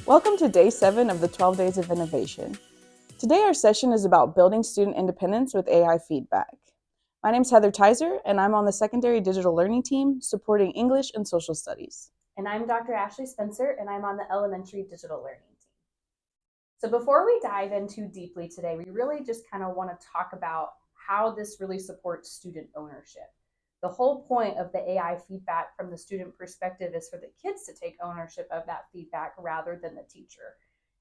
Welcome to Day 7 of the 12 Days of Innovation. Today our session is about building student independence with AI feedback. My name is Heather Tizer, and I'm on the Secondary Digital Learning Team supporting English and Social Studies. And I'm Dr. Ashley Spencer, and I'm on the Elementary Digital Learning Team. So before we dive in too deeply today, we really just kind of want to talk about how this really supports student ownership. The whole point of the AI feedback from the student perspective is for the kids to take ownership of that feedback rather than the teacher.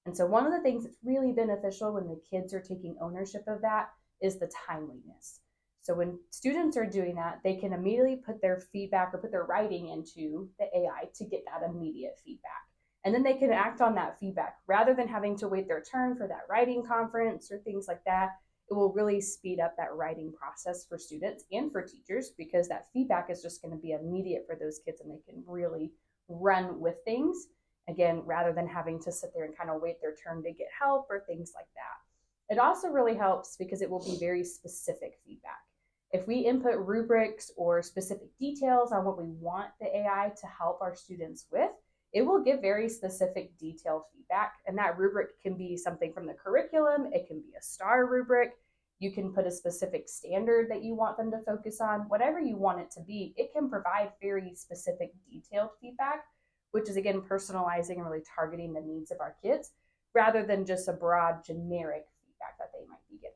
And so one of the things that's really beneficial when the kids are taking ownership of that is the timeliness. So when students are doing that, they can immediately put their feedback or put their writing into the AI to get that immediate feedback. And then they can act on that feedback rather than having to wait their turn for that writing conference or things like that. It will really speed up that writing process for students and for teachers because that feedback is just going to be immediate for those kids and they can really run with things, again, rather than having to sit there and kind of wait their turn to get help or things like that. It also really helps because it will be very specific feedback. If we input rubrics or specific details on what we want the AI to help our students with, it will give very specific detailed feedback. And that rubric can be something from the curriculum. It can be a star rubric. You can put a specific standard that you want them to focus on. Whatever you want it to be, it can provide very specific detailed feedback, which is, again, personalizing and really targeting the needs of our kids rather than just a broad generic feedback that they might be getting.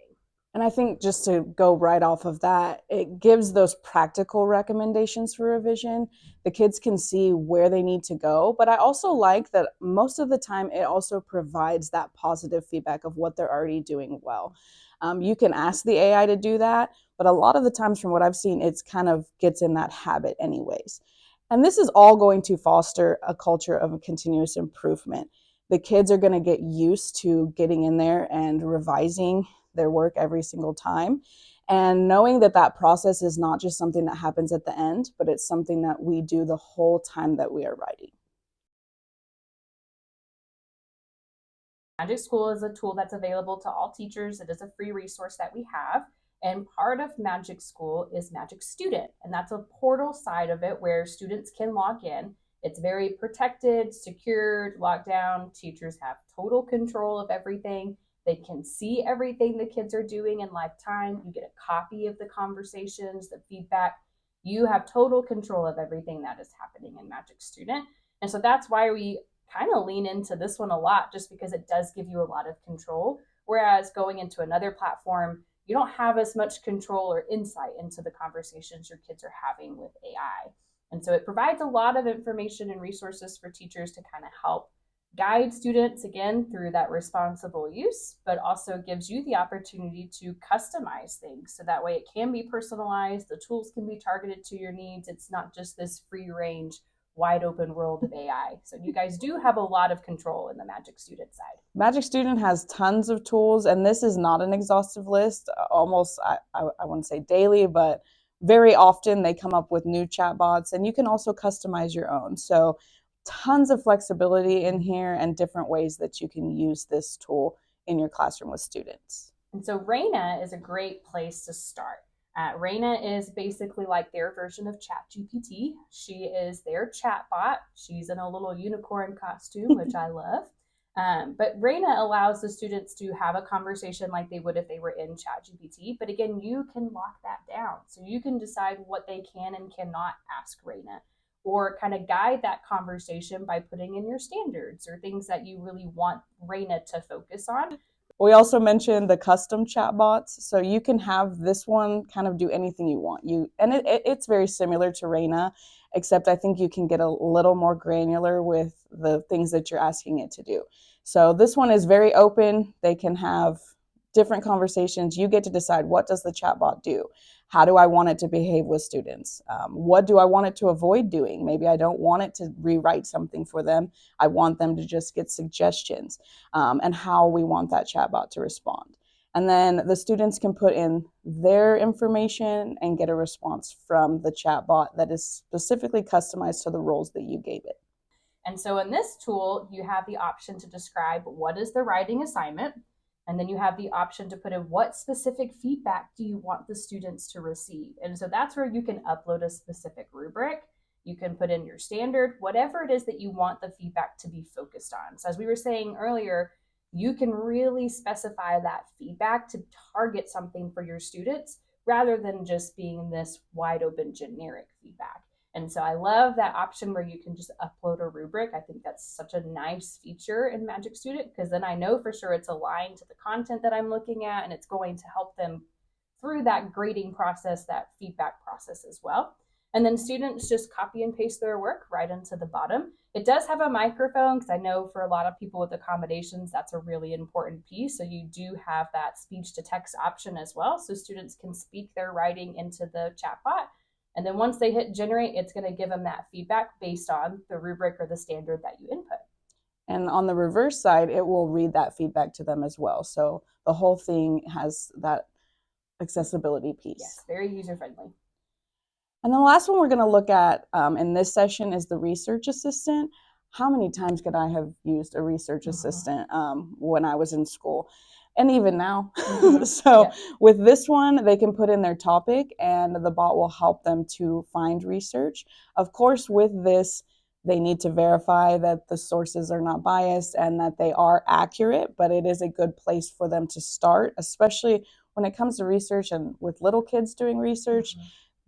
And I think just to go right off of that, it gives those practical recommendations for revision. The kids can see where they need to go, but I also like that most of the time it also provides that positive feedback of what they're already doing well. You can ask the AI to do that, but a lot of the times from what I've seen, it's kind of gets in that habit anyways. And this is all going to foster a culture of continuous improvement. The kids are going to get used to getting in there and revising their work every single time. And knowing that that process is not just something that happens at the end, but it's something that we do the whole time that we are writing. Magic School is a tool that's available to all teachers. It is a free resource that we have. And part of Magic School is Magic Student. And that's a portal side of it where students can log in. It's very protected, secured, locked down. Teachers have total control of everything. They can see everything the kids are doing in live time. You get a copy of the conversations, the feedback. You have total control of everything that is happening in Magic Student. And so that's why we kind of lean into this one a lot, just because it does give you a lot of control. Whereas going into another platform, you don't have as much control or insight into the conversations your kids are having with AI. And so it provides a lot of information and resources for teachers to kind of help guide students, again, through that responsible use, but also gives you the opportunity to customize things. So that way it can be personalized, the tools can be targeted to your needs. It's not just this free range, wide open world of AI. So you guys do have a lot of control in the Magic Student side. Magic Student has tons of tools, and this is not an exhaustive list. Almost, I wouldn't say daily, but very often they come up with new chatbots, and you can also customize your own. So tons of flexibility in here and different ways that you can use this tool in your classroom with students. And so Raina is a great place to start. Raina is basically like their version of ChatGPT. She is their chatbot. She's in a little unicorn costume, which I love. But Raina allows the students to have a conversation like they would if they were in ChatGPT. But again, you can lock that down. So you can decide what they can and cannot ask Raina, or kind of guide that conversation by putting in your standards or things that you really want Raina to focus on. We also mentioned the custom chatbots, so you can have this one kind of do anything you want. It's very similar to Raina, except I think you can get a little more granular with the things that you're asking it to do. So this one is very open. They can have different conversations. You get to decide, what does the chatbot do? How do I want it to behave with students? What do I want it to avoid doing? Maybe I don't want it to rewrite something for them. I want them to just get suggestions, and how we want that chatbot to respond. And then the students can put in their information and get a response from the chatbot that is specifically customized to the roles that you gave it. And so in this tool, you have the option to describe what is the writing assignment. And then you have the option to put in what specific feedback do you want the students to receive. And so that's where you can upload a specific rubric. You can put in your standard, whatever it is that you want the feedback to be focused on. So as we were saying earlier, you can really specify that feedback to target something for your students rather than just being this wide open generic feedback. And so I love that option where you can just upload a rubric. I think that's such a nice feature in Magic Student, because then I know for sure it's aligned to the content that I'm looking at, and it's going to help them through that grading process, that feedback process as well. And then students just copy and paste their work right into the bottom. It does have a microphone, because I know for a lot of people with accommodations, that's a really important piece. So you do have that speech to text option as well. So students can speak their writing into the chatbot. And then once they hit generate, it's going to give them that feedback based on the rubric or the standard that you input. And on the reverse side, it will read that feedback to them as well. So the whole thing has that accessibility piece. Yes, very user-friendly. And the last one we're going to look at in this session is the research assistant. How many times could I have used a research assistant when I was in school? And even now. So with this one, they can put in their topic and the bot will help them to find research. Of course, with this, they need to verify that the sources are not biased and that they are accurate, but it is a good place for them to start, especially when it comes to research and with little kids doing research.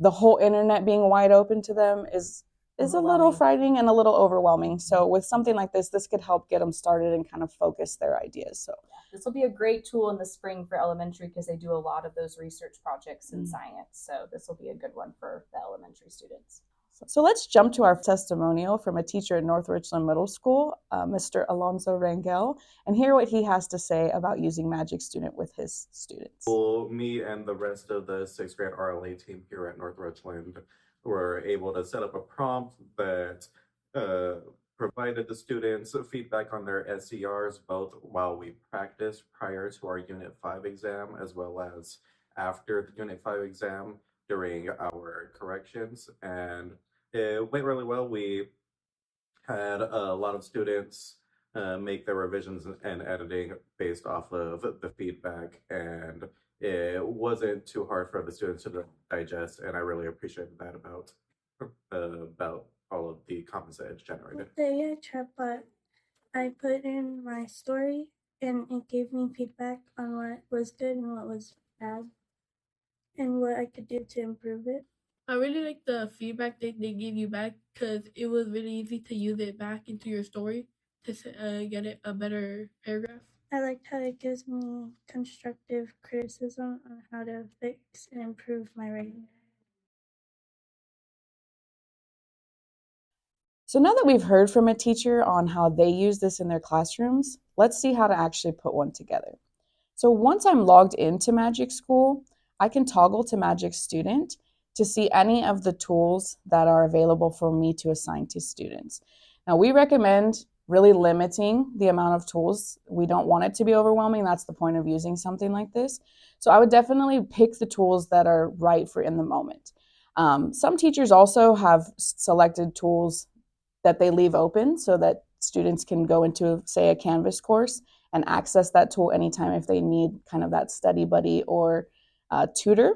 The whole internet being wide open to them is a little frightening and a little overwhelming. So with something like this could help get them started and kind of focus their ideas. So this will be a great tool in the spring for elementary, because they do a lot of those research projects in science. So this will be a good one for the elementary students. So let's jump to our testimonial from a teacher at North Richland Middle School, Mr. Alonso Rangel, and hear what he has to say about using Magic Student with his students. Well, me and the rest of the 6th grade RLA team here at North Richland were able to set up a prompt that provided the students feedback on their SCRs, both while we practiced prior to our Unit 5 exam, as well as after the Unit 5 exam during our corrections. And it went really well. We had a lot of students make their revisions and editing based off of the feedback, and it wasn't too hard for the students to digest, and I really appreciated that about all of the comments that it's generated. The AI chatbot, I put in my story and it gave me feedback on what was good and what was bad and what I could do to improve it. I really like the feedback that they gave you back, because it was really easy to use it back into your story to get a better paragraph. I liked how it gives me constructive criticism on how to fix and improve my writing. So now that we've heard from a teacher on how they use this in their classrooms, let's see how to actually put one together. So once I'm logged into Magic School, I can toggle to Magic Student to see any of the tools that are available for me to assign to students. Now, we recommend really limiting the amount of tools. We don't want it to be overwhelming. That's the point of using something like this. So I would definitely pick the tools that are right for in the moment. Some teachers also have selected tools that they leave open so that students can go into, say, a Canvas course and access that tool anytime if they need kind of that study buddy or tutor.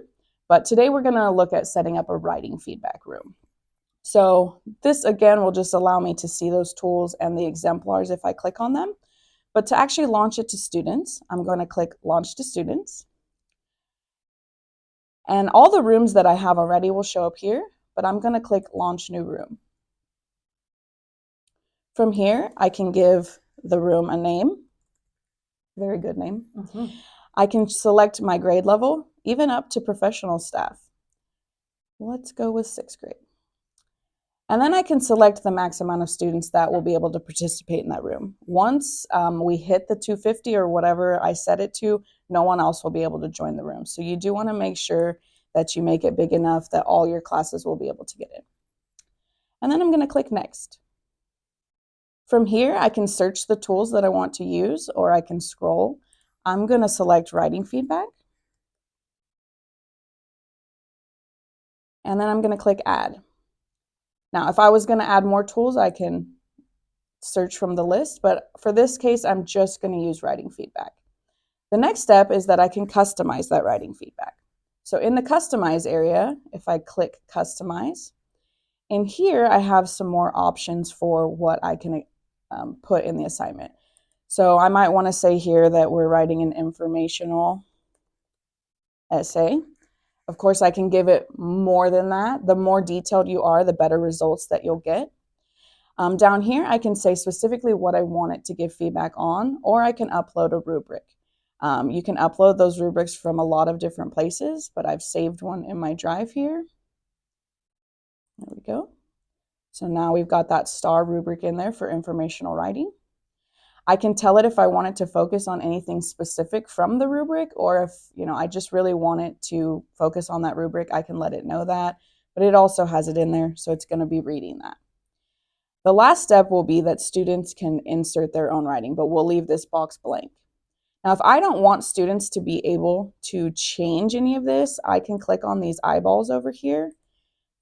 But today we're going to look at setting up a writing feedback room. So this, again, will just allow me to see those tools and the exemplars if I click on them. But to actually launch it to students, I'm going to click Launch to Students. And all the rooms that I have already will show up here, but I'm going to click Launch New Room. From here, I can give the room a name. Very good name. I can select my grade level, even up to professional staff. Let's go with 6th grade. And then I can select the max amount of students that will be able to participate in that room. Once we hit the 250 or whatever I set it to, no one else will be able to join the room. So you do want to make sure that you make it big enough that all your classes will be able to get in. And then I'm going to click Next. From here, I can search the tools that I want to use, or I can scroll. I'm going to select Writing Feedback. And then I'm going to click Add. Now, if I was going to add more tools, I can search from the list, but for this case, I'm just going to use Writing Feedback. The next step is that I can customize that writing feedback. So in the Customize area, if I click Customize, In here, I have some more options for what I can put in the assignment. So I might want to say here that we're writing an informational essay. Of course, I can give it more than that. The more detailed you are, the better results that you'll get. Down here, I can say specifically what I want it to give feedback on, or I can upload a rubric. You can upload those rubrics from a lot of different places, but I've saved one in my drive here. There we go. So now we've got that star rubric in there for informational writing. I can tell it if I want it to focus on anything specific from the rubric, or if I just really want it to focus on that rubric, I can let it know that. But it also has it in there, so it's going to be reading that. The last step will be that students can insert their own writing, but we'll leave this box blank. Now, if I don't want students to be able to change any of this, I can click on these eyeballs over here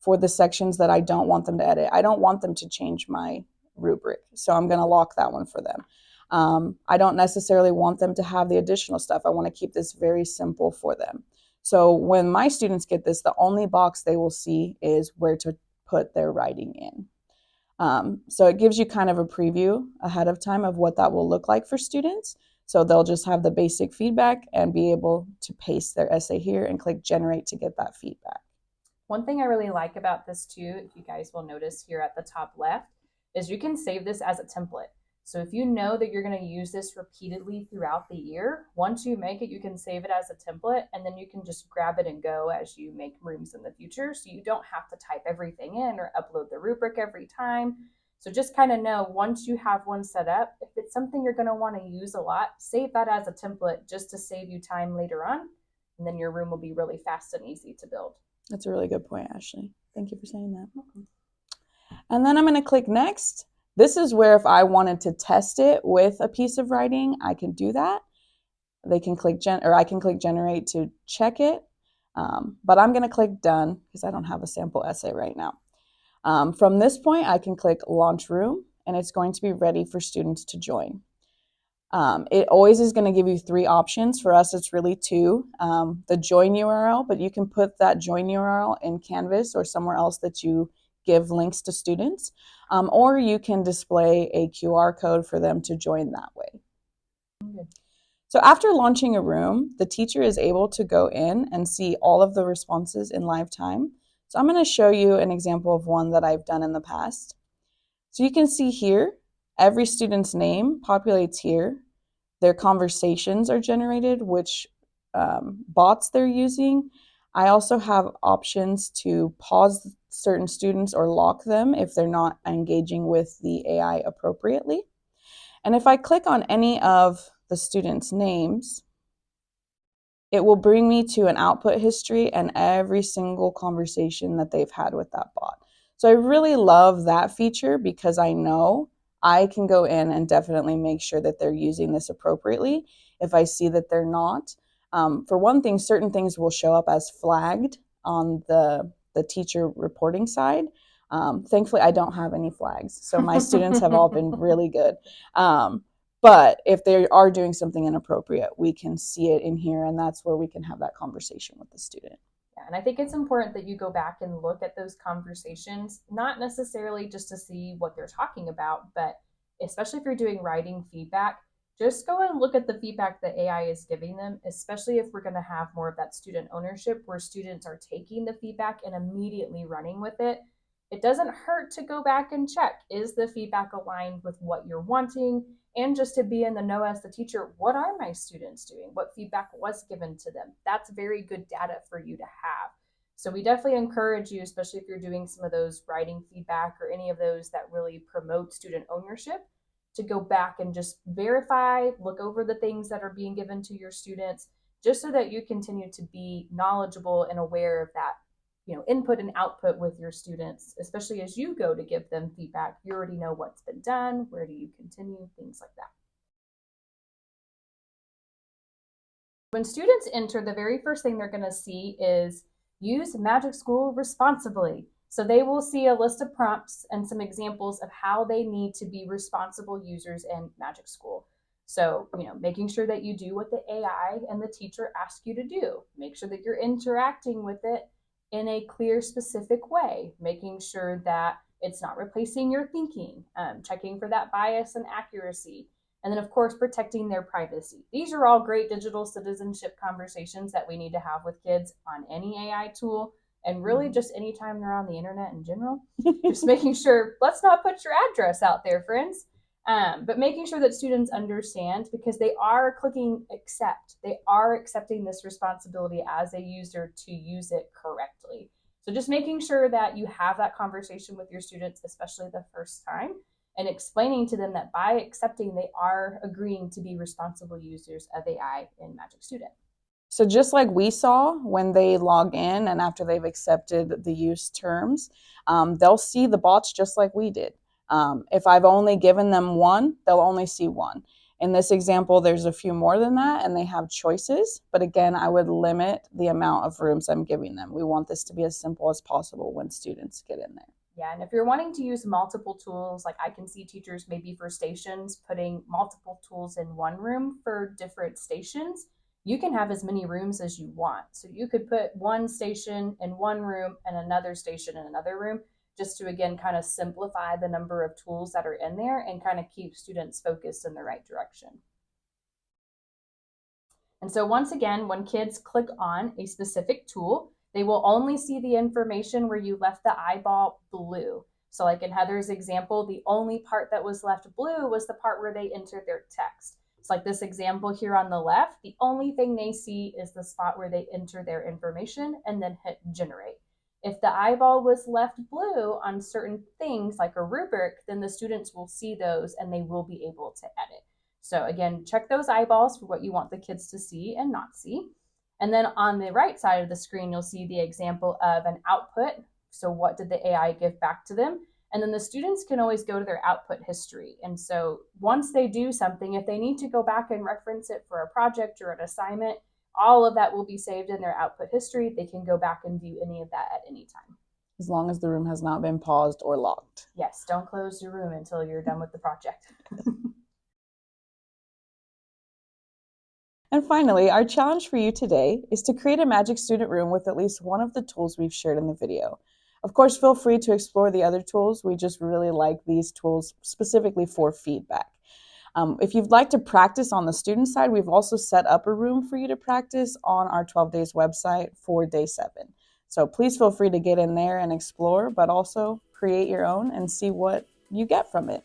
for the sections that I don't want them to edit. I don't want them to change my rubric, so I'm going to lock that one for them. I don't necessarily want them to have the additional stuff. I want to keep this very simple for them. So when my students get this, the only box they will see is where to put their writing in. So it gives you kind of a preview ahead of time of what that will look like for students. So they'll just have the basic feedback and be able to paste their essay here and click generate to get that feedback. One thing I really like about this too, if you guys will notice here at the top left, is you can save this as a template. So if you know that you're going to use this repeatedly throughout the year, once you make it, you can save it as a template, and then you can just grab it and go as you make rooms in the future. So you don't have to type everything in or upload the rubric every time. So just kind of know once you have one set up, if it's something you're going to want to use a lot, save that as a template just to save you time later on. And then your room will be really fast and easy to build. That's a really good point, Ashley. Thank you for saying that. And then I'm going to click next. This is where if I wanted to test it with a piece of writing, I can do that. They can click I can click generate to check it. But I'm going to click done because I don't have a sample essay right now. From this point, I can click launch room, and it's going to be ready for students to join. It always is going to give you 3 options. For us, it's really 2. The join URL, but you can put that join URL in Canvas or somewhere else that you give links to students, or you can display a QR code for them to join that way. Okay. So after launching a room, the teacher is able to go in and see all of the responses in live time. So I'm going to show you an example of one that I've done in the past. So you can see here, every student's name populates here. Their conversations are generated, which bots they're using. I also have options to pause certain students or lock them if they're not engaging with the AI appropriately. And if I click on any of the students' names, it will bring me to an output history and every single conversation that they've had with that bot. So I really love that feature because I know I can go in and definitely make sure that they're using this appropriately if I see that they're not. For one thing, certain things will show up as flagged on the teacher reporting side. Thankfully, I don't have any flags, so my students have all been really good. But if they are doing something inappropriate, we can see it in here, and that's where we can have that conversation with the student. Yeah, and I think it's important that you go back and look at those conversations, not necessarily just to see what they're talking about, but especially if you're doing writing feedback, just go and look at the feedback that AI is giving them, especially if we're going to have more of that student ownership where students are taking the feedback and immediately running with it. It doesn't hurt to go back and check, is the feedback aligned with what you're wanting? And just to be in the know as the teacher, what are my students doing? What feedback was given to them? That's very good data for you to have. So we definitely encourage you, especially if you're doing some of those writing feedback or any of those that really promote student ownership, to go back and just verify, look over the things that are being given to your students, just so that you continue to be knowledgeable and aware of that, input and output with your students, especially as you go to give them feedback. You already know what's been done, where do you continue, things like that. When students enter, the very first thing they're going to see is use Magic School responsibly. So they will see a list of prompts and some examples of how they need to be responsible users in Magic School. So, making sure that you do what the AI and the teacher ask you to do. Make sure that you're interacting with it in a clear, specific way, making sure that it's not replacing your thinking, checking for that bias and accuracy, and then, of course, protecting their privacy. These are all great digital citizenship conversations that we need to have with kids on any AI tool, and really just anytime they're on the internet in general. Just making sure, let's not put your address out there, friends. But making sure that students understand, because they are clicking accept. They are accepting this responsibility as a user to use it correctly. So just making sure that you have that conversation with your students, especially the first time, and explaining to them that by accepting, they are agreeing to be responsible users of AI in Magic Student. So just like we saw when they log in and after they've accepted the use terms, they'll see the bots just like we did. If I've only given them one, they'll only see one. In this example, there's a few more than that, and they have choices. But again, I would limit the amount of rooms I'm giving them. We want this to be as simple as possible when students get in there. Yeah, and if you're wanting to use multiple tools, like I can see teachers maybe for stations putting multiple tools in one room for different stations, you can have as many rooms as you want. So you could put one station in one room and another station in another room, just to, again, kind of simplify the number of tools that are in there and kind of keep students focused in the right direction. And so once again, when kids click on a specific tool, they will only see the information where you left the eyeball blue. So like in Heather's example, the only part that was left blue was the part where they entered their text. It's like this example here on the left, the only thing they see is the spot where they enter their information and then hit generate. If the eyeball was left blue on certain things like a rubric, then the students will see those and they will be able to edit. So again, check those eyeballs for what you want the kids to see and not see. And then on the right side of the screen, you'll see the example of an output. So what did the AI give back to them? And then the students can always go to their output history. And so once they do something, if they need to go back and reference it for a project or an assignment, all of that will be saved in their output history. They can go back and view any of that at any time. As long as the room has not been paused or locked. Yes, don't close your room until you're done with the project. And finally, our challenge for you today is to create a Magic Student room with at least one of the tools we've shared in the video. Of course, feel free to explore the other tools. We just really like these tools specifically for feedback. If you'd like to practice on the student side, we've also set up a room for you to practice on our 12 Days website for day 7. So please feel free to get in there and explore, but also create your own and see what you get from it.